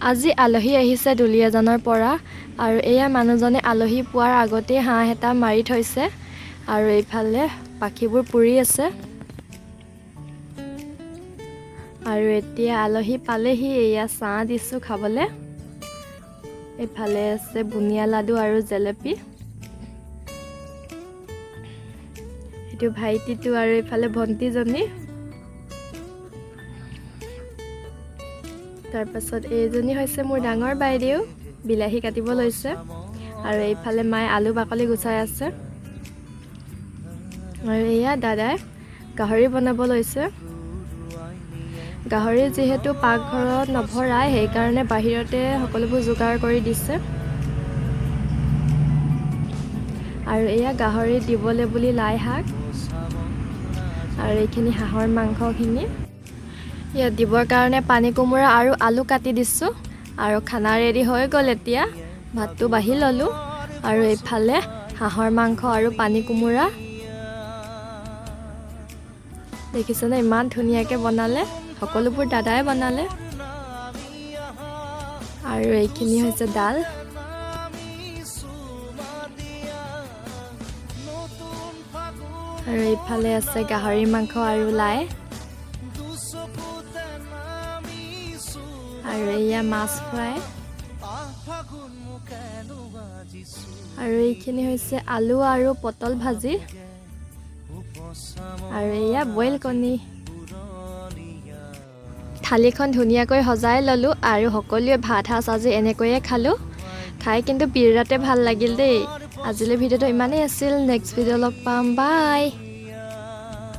আজি আলহী আহিছে দুলিয়াজানৰ পৰা আৰু এয়া মানুহজনে আলহী পোৱাৰ আগতে হাঁহ এটা মাৰি থৈছে আৰু এইফালে পাখিবোৰ পুৰি আছে আৰু এতিয়া আলহী পালেহি এয়া চাহ দিছো খাবলে এইফালে আছে বুনিয়া লাডু আৰু জেলেপি এটো ভাইটিটো আৰু এইফালে ভন্টিজনী তাৰ পাছত এইজনী হৈছে মোৰ ডাঙৰ বাইদেউ বিলাহী কাটিব লৈছে আৰু এইফালে মায়ে আলু বাকলি গুচাই আছে আৰু এয়া দাদাই গাহৰি বনাব লৈছে গাহৰি যেহেতু পাকঘৰত নভৰাই সেই কাৰণে বাহিৰতে সকলোবোৰ যোগাৰ কৰি দিছে আৰু এয়া গাহৰি দিবলে বুলি লাই শাক আৰু এইখিনি হাঁহৰ মাংসখিনি ইয়াত দিবৰ কাৰণে পানী কোমোৰা আৰু আলু কাটি দিছো আৰু খানা ৰেডি হৈ গ'ল এতিয়া ভাতটো বাঢ়ি ললো আৰু এইফালে হাঁহৰ মাংস আৰু পানী কোমোৰা দেখিছনে ইমান ধুনীয়াকৈ বনালে সকলোবোৰ দাদাই বনালে আৰু এইখিনি হৈছে ডাল আৰু এইফালে আছে গাহৰি মাংস আৰু লাই আৰু এয়া মাছ ফ্ৰাই আৰু এইখিনি হৈছে আলু আৰু পটল ভাজি আৰু এয়া বইল কনি থালিখন ধুনীয়াকৈ সজাই ললো আৰু সকলোৱে ভাত সাজ আজি এনেকৈয়ে খালো খাই কিন্তু বিৰাতে ভাল লাগিল দেই আজিলৈ ভিডিঅ'টো ইমানেই আছিল নেক্সট ভিডিঅ' লগ পাম বাই